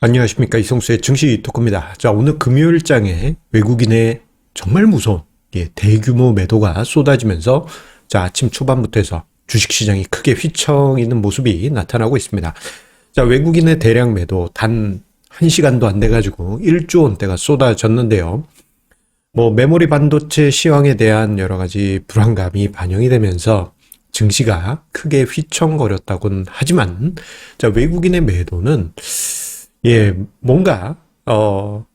안녕하십니까, 이성수의 증시 토크입니다. 자, 오늘 금요일장에 외국인의 정말 무서운 대규모 매도가 쏟아지면서 아침 초반부터 해서 주식시장이 크게 휘청이는 모습이 나타나고 있습니다. 자, 외국인의 대량 매도 단 1시간도 안 돼가지고 1조 원대가 쏟아졌는데요. 메모리 반도체 시황에 대한 여러 가지 불안감이 반영이 되면서 증시가 크게 휘청거렸다고는 하지만, 자, 외국인의 매도는 뭔가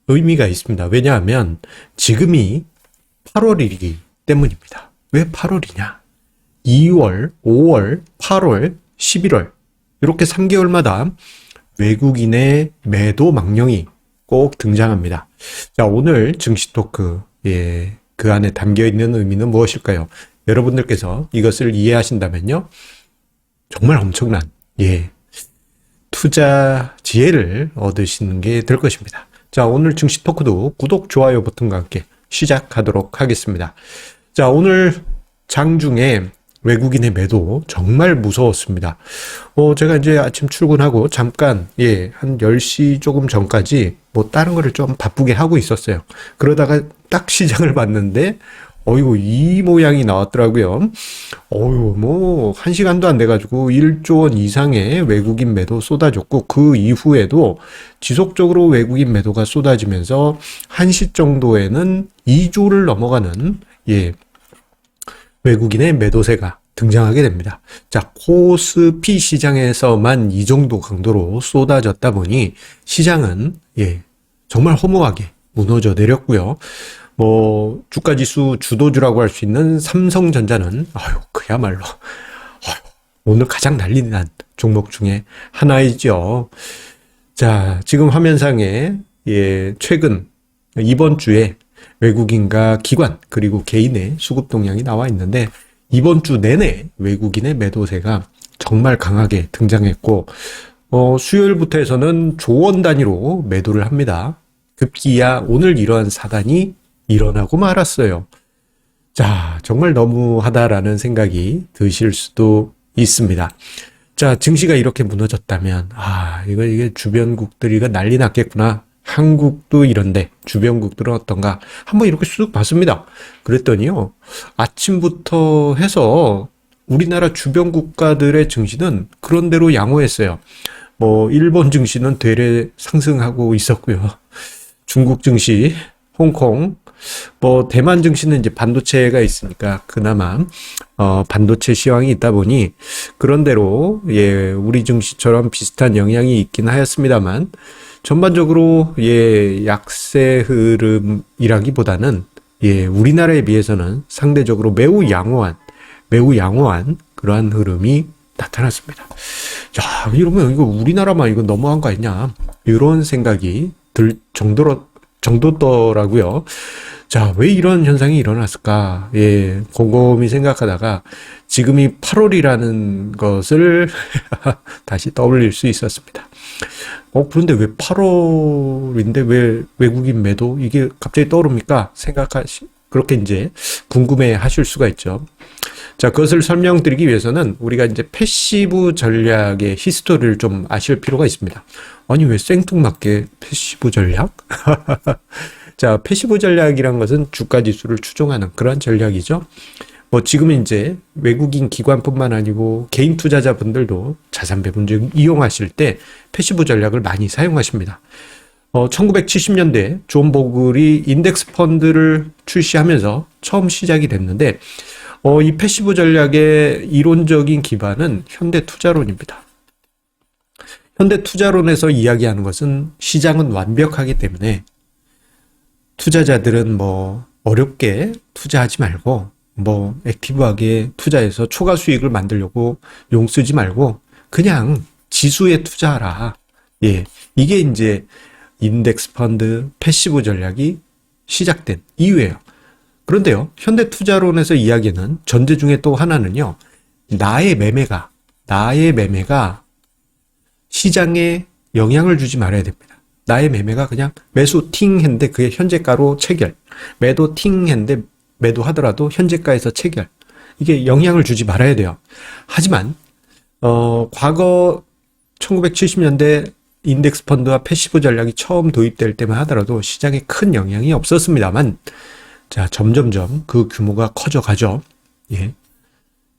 의미가 있습니다. 왜냐하면 지금이 8월이기 때문입니다. 왜 8월이냐? 2월, 5월, 8월, 11월 이렇게 3개월마다 외국인의 매도 망령이 꼭 등장합니다. 자, 오늘 증시 토크 그 안에 담겨 있는 의미는 무엇일까요? 여러분들께서 이것을 이해하신다면요, 정말 엄청난 투자 지혜를 얻으시는 게 될 것입니다. 자, 오늘 증시 토크도 구독, 좋아요 버튼과 함께 시작하도록 하겠습니다. 자, 오늘 장중에 외국인의 매도 정말 무서웠습니다. 제가 이제 아침 출근하고 잠깐, 한 10시 조금 전까지 다른 거를 좀 바쁘게 하고 있었어요. 그러다가 딱 시장을 봤는데, 어이구, 이 모양이 나왔더라고요. 1시간도 안 돼가지고 1조 원 이상의 외국인 매도 쏟아졌고, 그 이후에도 지속적으로 외국인 매도가 쏟아지면서 1시 정도에는 2조를 넘어가는, 외국인의 매도세가 등장하게 됩니다. 자, 코스피 시장에서만 이 정도 강도로 쏟아졌다 보니 시장은, 정말 허무하게 무너져 내렸고요. 주가지수 주도주라고 할 수 있는 삼성전자는, 그야말로, 오늘 가장 난리 난 종목 중에 하나이죠. 자, 지금 화면상에, 최근, 이번 주에 외국인과 기관, 그리고 개인의 수급 동향이 나와 있는데, 이번 주 내내 외국인의 매도세가 정말 강하게 등장했고, 수요일부터 해서는 조원 단위로 매도를 합니다. 급기야 오늘 이러한 사단이 일어나고 말았어요. 자, 정말 너무하다라는 생각이 드실 수도 있습니다. 자, 증시가 이렇게 무너졌다면, 이게 주변국들이 난리 났겠구나. 한국도 이런데 주변국들은 어떤가? 한번 이렇게 쑥 봤습니다. 그랬더니요, 아침부터 해서 우리나라 주변 국가들의 증시는 그런대로 양호했어요. 일본 증시는 되레 상승하고 있었고요. 중국 증시, 홍콩, 대만 증시는 이제 반도체가 있으니까 그나마 반도체 시황이 있다 보니 그런대로 우리 증시처럼 비슷한 영향이 있긴 하였습니다만, 전반적으로 약세 흐름이라기보다는 우리나라에 비해서는 상대적으로 매우 양호한 그러한 흐름이 나타났습니다. 자, 이러면 이거 우리나라만 이거 너무한 거 아니냐, 이런 생각이 들 정도더라고요. 자, 왜 이런 현상이 일어났을까? 곰곰이 생각하다가 지금이 8월이라는 것을 다시 떠올릴 수 있었습니다. 그런데 왜 8월인데 왜 외국인 매도 이게 갑자기 떠오릅니까? 그렇게 이제 궁금해 하실 수가 있죠. 자, 그것을 설명드리기 위해서는 우리가 이제 패시브 전략의 히스토리를 좀 아실 필요가 있습니다. 아니, 왜 생뚱맞게 패시브 전략? 자, 패시브 전략이란 것은 주가 지수를 추종하는 그런 전략이죠. 지금은 이제 외국인 기관뿐만 아니고 개인 투자자분들도 자산 배분적 이용하실 때 패시브 전략을 많이 사용하십니다. 1970년대 존 보글이 인덱스 펀드를 출시하면서 처음 시작이 됐는데, 이 패시브 전략의 이론적인 기반은 현대투자론입니다. 현대투자론에서 이야기하는 것은 시장은 완벽하기 때문에 투자자들은 어렵게 투자하지 말고 액티브하게 투자해서 초과 수익을 만들려고 용 쓰지 말고 그냥 지수에 투자하라. 이게 이제 인덱스 펀드 패시브 전략이 시작된 이유예요. 그런데요, 현대투자론에서 이야기는 전제 중에 또 하나는요, 나의 매매가 시장에 영향을 주지 말아야 됩니다. 나의 매매가 그냥 매수 팅 했는데 그게 현재가로 체결, 매도 팅 했는데 매도하더라도 현재가에서 체결, 이게 영향을 주지 말아야 돼요. 하지만 과거 1970년대 인덱스 펀드와 패시브 전략이 처음 도입될 때만 하더라도 시장에 큰 영향이 없었습니다만, 자, 점점점 그 규모가 커져가죠. 예.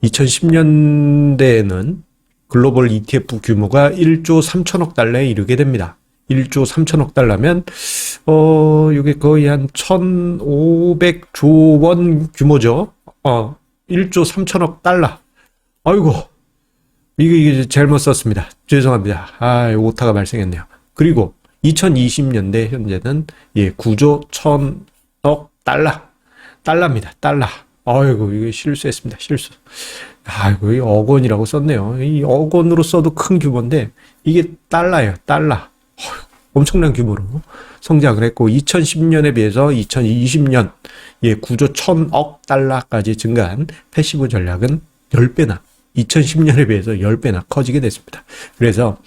2010년대에는 글로벌 ETF 규모가 1조 3천억 달러에 이르게 됩니다. 1조 3천억 달러면, 이게 거의 한 1,500조 원 규모죠. 1조 3천억 달러. 아이고, 이게 잘못 썼습니다. 죄송합니다. 오타가 발생했네요. 그리고 2020년대 현재는 9조 1,000억 달러입니다. 달러. 아이고, 이거 실수했습니다. 실수. 아이고, 이 억 원이라고 썼네요. 이 억 원으로 써도 큰 규모인데, 이게 달러예요. 달러. 엄청난 규모로 성장을 했고, 2010년에 비해서 2020년 9조 1,000억 달러까지 증가한 패시브 전략은 10배나, 2010년에 비해서 10배나 커지게 됐습니다. 그래서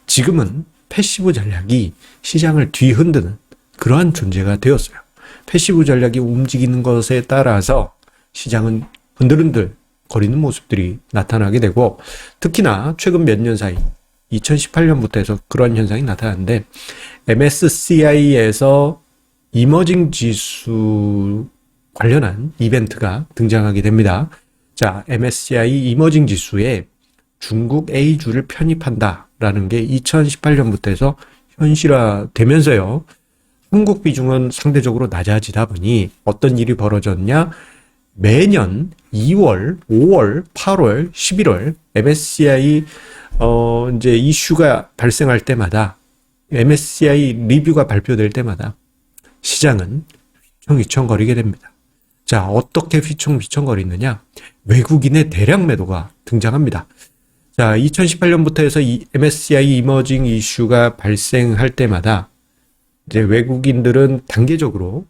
지금은 패시브 전략이 시장을 뒤흔드는 그러한 존재가 되었어요. 패시브 전략이 움직이는 것에 따라서 시장은 흔들흔들 거리는 모습들이 나타나게 되고, 특히나 최근 몇 년 사이 2018년부터 해서 그런 현상이 나타났는데, MSCI에서 이머징 지수 관련한 이벤트가 등장하게 됩니다. 자, MSCI 이머징 지수에 중국 A주를 편입한다라는 게 2018년부터 해서 현실화되면서요, 한국 비중은 상대적으로 낮아지다 보니 어떤 일이 벌어졌냐? 매년 2월, 5월, 8월, 11월 MSCI 이제 이슈가 발생할 때마다, MSCI 리뷰가 발표될 때마다 시장은 휘청휘청거리게 됩니다. 자, 어떻게 휘청휘청거리느냐? 외국인의 대량 매도가 등장합니다. 자, 2018년부터 해서 이 MSCI 이머징 이슈가 발생할 때마다 이제 외국인들은 단계적으로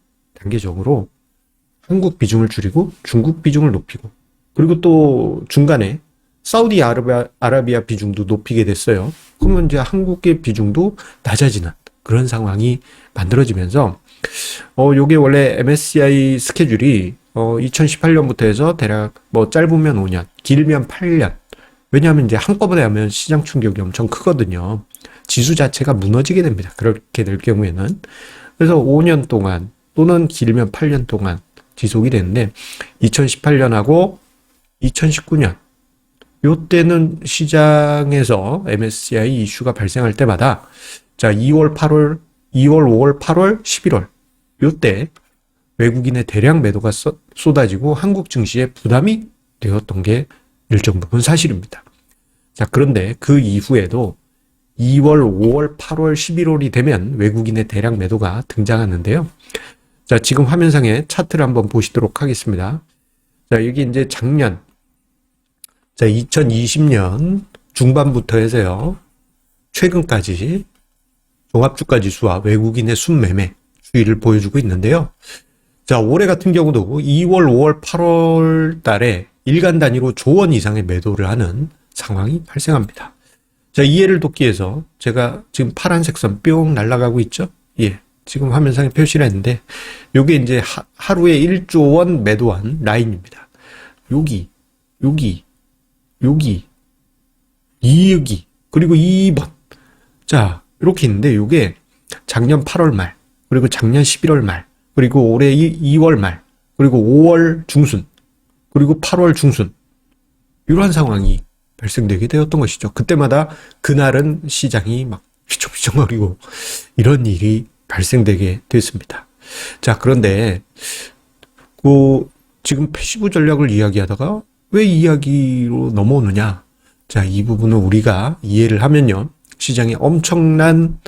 한국 비중을 줄이고 중국 비중을 높이고, 그리고 또 중간에 사우디 아라비아 비중도 높이게 됐어요. 그러면 이제 한국의 비중도 낮아지는 그런 상황이 만들어지면서, 요게 원래 MSCI 스케줄이 2018년부터 해서 대략 뭐 짧으면 5년, 길면 8년. 왜냐하면 이제 한꺼번에 하면 시장 충격이 엄청 크거든요. 지수 자체가 무너지게 됩니다. 그렇게 될 경우에는. 그래서 5년 동안 또는 길면 8년 동안 지속이 되는데, 2018년하고 2019년 요때는 시장에서 MSCI 이슈가 발생할 때마다, 자, 2월, 5월, 8월, 11월 요때 외국인의 대량 매도가 쏟아지고 한국 증시에 부담이 되었던 게 일정 부분 사실입니다. 자, 그런데 그 이후에도 2월, 5월, 8월, 11월이 되면 외국인의 대량 매도가 등장하는데요. 자, 지금 화면상에 차트를 한번 보시도록 하겠습니다. 자, 여기 이제 작년, 자, 2020년 중반부터 해서요, 최근까지 종합주가 지수와 외국인의 순매매 추이를 보여주고 있는데요. 자, 올해 같은 경우도 2월, 5월, 8월 달에 일간 단위로 조원 이상의 매도를 하는 상황이 발생합니다. 자, 이해를 돕기 위해서 제가 지금 파란색 선 뿅 날아가고 있죠? 예. 지금 화면상에 표시를 했는데, 요게 이제 하루에 1조 원 매도한 라인입니다. 여기, 2여기, 그리고 2번. 자, 이렇게 있는데, 요게 작년 8월 말, 그리고 작년 11월 말, 그리고 올해 2월 말, 그리고 5월 중순, 그리고 8월 중순, 이러한 상황이 발생되게 되었던 것이죠. 그때마다 그날은 시장이 막 휘청휘청거리고 이런 일이 발생되게 됐습니다. 자, 그런데 지금 패시브 전략을 이야기하다가 왜 이야기로 넘어오느냐? 자, 이 부분을 우리가 이해를 하면요, 시장에 엄청난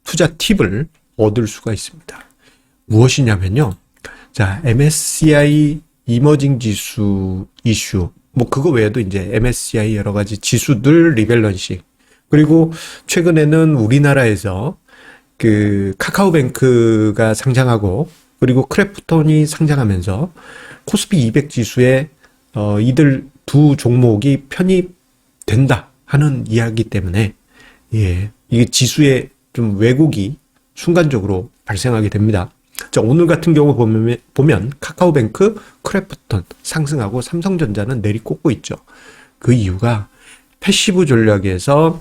투자 팁을 얻을 수가 있습니다. 무엇이냐면요, 자, MSCI 이머징 지수 이슈, 뭐 그거 외에도 이제 MSCI 여러 가지 지수들 리밸런싱, 그리고 최근에는 우리나라에서 그 카카오뱅크가 상장하고, 그리고 크래프톤이 상장하면서 코스피 200 지수에 이들 두 종목이 편입된다 하는 이야기 때문에, 예, 이게 지수에 좀 왜곡이 순간적으로 발생하게 됩니다. 자, 오늘 같은 경우 보면 카카오뱅크, 크래프톤 상승하고 삼성전자는 내리꽂고 있죠. 그 이유가 패시브 전략에서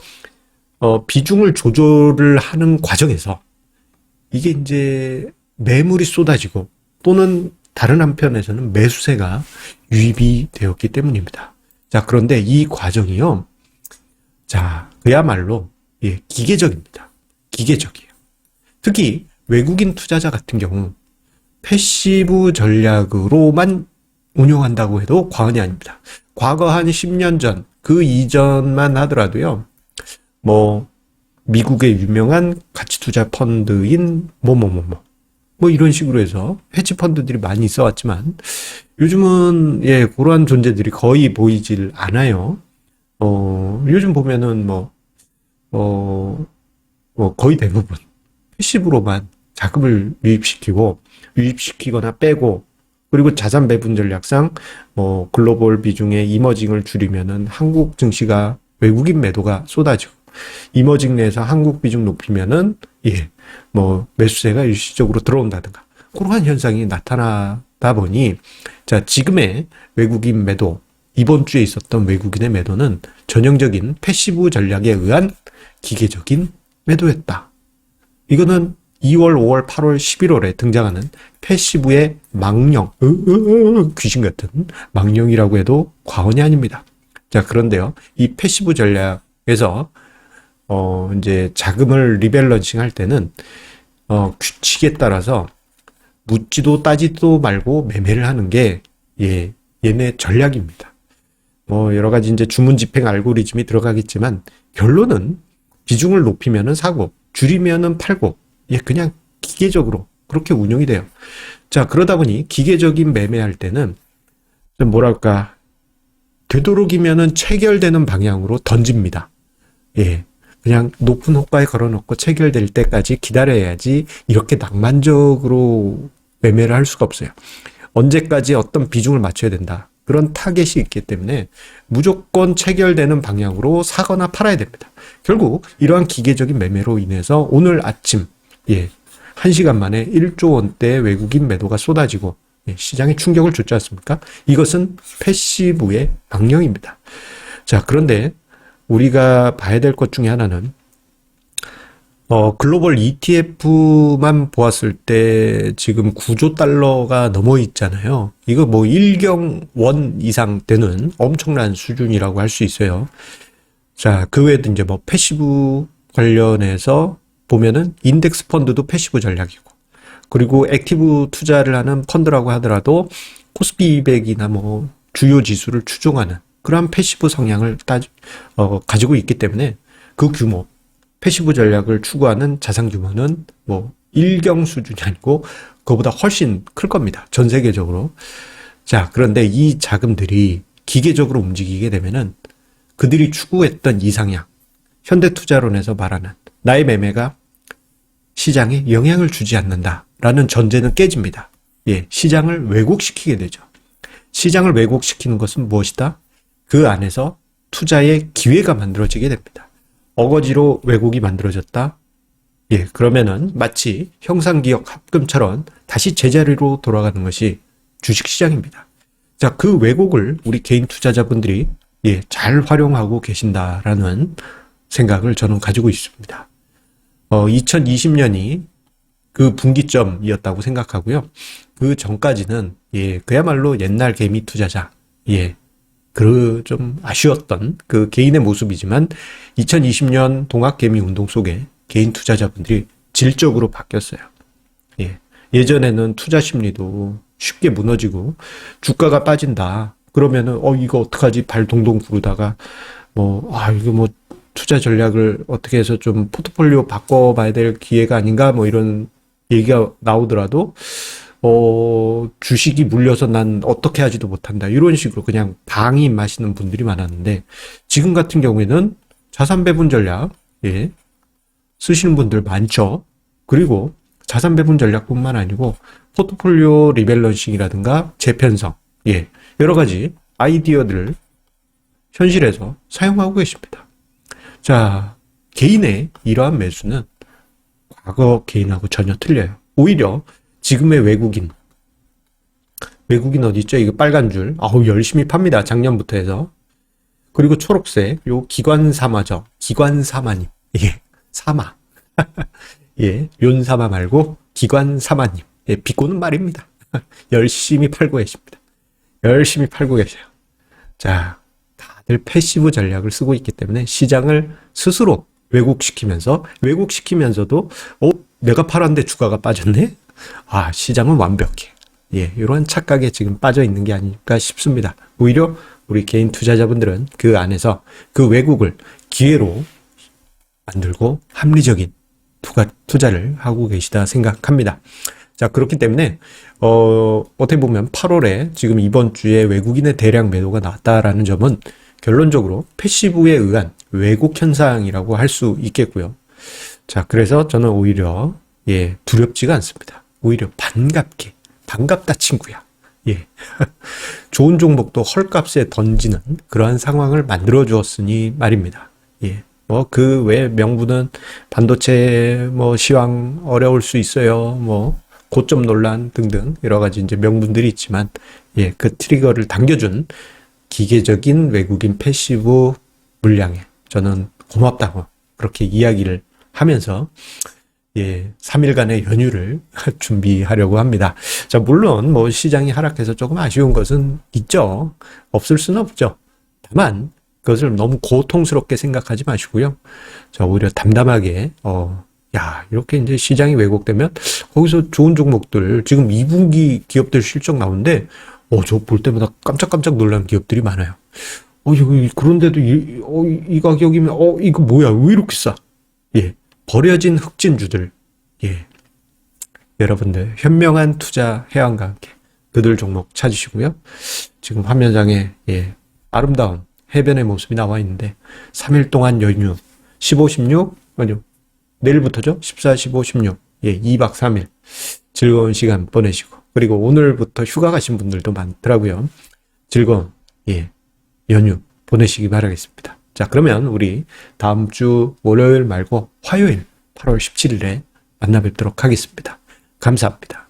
비중을 조절을 하는 과정에서 이게 이제 매물이 쏟아지고 또는 다른 한편에서는 매수세가 유입이 되었기 때문입니다. 자, 그런데 이 과정이요. 자, 그야말로 예, 기계적입니다. 기계적이에요. 특히 외국인 투자자 같은 경우 패시브 전략으로만 운용한다고 해도 과언이 아닙니다. 과거 한 10년 전, 그 이전만 하더라도요. 뭐 미국의 유명한 가치 투자 펀드인 뭐 이런 식으로 해서 헤지 펀드들이 많이 있어 왔지만 요즘은 예, 그러한 존재들이 거의 보이질 않아요. 요즘 보면은 거의 대부분 패시브로만 자금을 유입시키거나 빼고, 그리고 자산 배분 전략상 글로벌 비중의 이머징을 줄이면은 한국 증시가 외국인 매도가 쏟아지고, 이머징 내에서 한국 비중 높이면은 예, 매수세가 일시적으로 들어온다든가 그러한 현상이 나타나다 보니, 자, 지금의 외국인 매도, 이번 주에 있었던 외국인의 매도는 전형적인 패시브 전략에 의한 기계적인 매도였다. 이거는 2월, 5월, 8월, 11월에 등장하는 패시브의 망령, 귀신 같은 망령이라고 해도 과언이 아닙니다. 자, 그런데요, 이 패시브 전략에서 이제 자금을 리밸런싱 할 때는 규칙에 따라서 묻지도 따지도 말고 매매를 하는 게 예, 얘네 전략입니다. 여러 가지 이제 주문 집행 알고리즘이 들어가겠지만 결론은 비중을 높이면은 사고, 줄이면은 팔고, 예, 그냥 기계적으로 그렇게 운영이 돼요. 자, 그러다 보니 기계적인 매매할 때는 좀 뭐랄까, 되도록이면은 체결되는 방향으로 던집니다. 예. 그냥 높은 호가에 걸어놓고 체결될 때까지 기다려야지 이렇게 낭만적으로 매매를 할 수가 없어요. 언제까지 어떤 비중을 맞춰야 된다. 그런 타겟이 있기 때문에 무조건 체결되는 방향으로 사거나 팔아야 됩니다. 결국 이러한 기계적인 매매로 인해서 오늘 아침 예, 1시간 만에 1조 원대의 외국인 매도가 쏟아지고 예, 시장에 충격을 줬지 않습니까? 이것은 패시브의 망령입니다. 자, 그런데 우리가 봐야 될 것 중에 하나는 글로벌 ETF만 보았을 때 지금 9조 달러가 넘어 있잖아요. 이거 1경 원 이상 되는 엄청난 수준이라고 할 수 있어요. 자, 그 외에도 이제 패시브 관련해서 보면은 인덱스 펀드도 패시브 전략이고, 그리고 액티브 투자를 하는 펀드라고 하더라도 코스피 200이나 주요 지수를 추종하는 그러한 패시브 성향을 가지고 있기 때문에 그 규모, 패시브 전략을 추구하는 자산 규모는 1경 수준이 아니고 그거보다 훨씬 클 겁니다. 전 세계적으로. 자, 그런데 이 자금들이 기계적으로 움직이게 되면은 그들이 추구했던 이상향, 현대투자론에서 말하는 나의 매매가 시장에 영향을 주지 않는다라는 전제는 깨집니다. 예, 시장을 왜곡시키게 되죠. 시장을 왜곡시키는 것은 무엇이다? 그 안에서 투자의 기회가 만들어지게 됩니다. 어거지로 왜곡이 만들어졌다? 예, 그러면은 마치 형상기억 합금처럼 다시 제자리로 돌아가는 것이 주식시장입니다. 자, 그 왜곡을 우리 개인 투자자분들이 예, 잘 활용하고 계신다라는 생각을 저는 가지고 있습니다. 2020년이 그 분기점이었다고 생각하고요. 그 전까지는 예, 그야말로 옛날 개미 투자자, 예, 좀 아쉬웠던 그 개인의 모습이지만 2020년 동학개미 운동 속에 개인 투자자분들이 질적으로 바뀌었어요. 예. 예전에는 투자 심리도 쉽게 무너지고 주가가 빠진다. 그러면은 이거 어떡하지? 발 동동 구르다가 이거 투자 전략을 어떻게 해서 좀 포트폴리오 바꿔봐야 될 기회가 아닌가? 이런 얘기가 나오더라도 주식이 물려서 난 어떻게 하지도 못한다. 이런 식으로 그냥 방임하시는 분들이 많았는데 지금 같은 경우에는 자산 배분 전략 예, 쓰시는 분들 많죠. 그리고 자산 배분 전략뿐만 아니고 포트폴리오 리밸런싱이라든가 재편성 예, 여러 가지 아이디어들을 현실에서 사용하고 계십니다. 자, 개인의 이러한 매수는 과거 개인하고 전혀 틀려요. 오히려 지금의 외국인 어디 있죠? 이거 빨간 줄. 열심히 팝니다. 작년부터 해서. 그리고 초록색, 요 기관사마죠. 기관사마님. 예, 사마. 예, 윤사마 말고 기관사마님. 예, 비꼬는 말입니다. 열심히 팔고 계십니다. 열심히 팔고 계셔요. 자, 다들 패시브 전략을 쓰고 있기 때문에 시장을 스스로 왜곡시키면서도 내가 팔았는데 주가가 빠졌네? 아, 시장은 완벽해. 예, 이런 착각에 지금 빠져 있는 게 아닐까 싶습니다. 오히려 우리 개인 투자자분들은 그 안에서 그 왜곡을 기회로 만들고 합리적인 투자를 하고 계시다 생각합니다. 자, 그렇기 때문에 어떻게 보면 8월에 지금 이번 주에 외국인의 대량 매도가 나왔다라는 점은 결론적으로 패시브에 의한 왜곡 현상이라고 할 수 있겠고요. 자, 그래서 저는 오히려 두렵지가 않습니다. 오히려 반갑다 친구야. 예. 좋은 종목도 헐값에 던지는 그러한 상황을 만들어 주었으니 말입니다. 예. 뭐 그 외 명분은 반도체 시황 어려울 수 있어요. 고점 논란 등등 여러 가지 이제 명분들이 있지만 그 트리거를 당겨준 기계적인 외국인 패시브 물량에 저는 고맙다고 그렇게 이야기를 하면서 3일간의 연휴를 준비하려고 합니다. 자, 물론 시장이 하락해서 조금 아쉬운 것은 있죠. 없을 수는 없죠. 다만 그것을 너무 고통스럽게 생각하지 마시고요. 자, 오히려 담담하게 이렇게 이제 시장이 왜곡되면 거기서 좋은 종목들 지금 2분기 기업들 실적 나오는데 저 볼 때마다 깜짝깜짝 놀란 기업들이 많아요. 그런데도 이 가격이면 이거 뭐야? 왜 이렇게 싸? 예. 버려진 흑진주들. 예. 여러분들 현명한 투자 해안과 함께 그들 종목 찾으시고요. 지금 화면상에 아름다운 해변의 모습이 나와 있는데 3일 동안 연휴 15, 16 아니요. 내일부터죠. 14, 15, 16. 2박 3일 즐거운 시간 보내시고 그리고 오늘부터 휴가 가신 분들도 많더라고요. 즐거운 연휴 보내시기 바라겠습니다. 자, 그러면 우리 다음 주 월요일 말고 화요일 8월 17일에 만나 뵙도록 하겠습니다. 감사합니다.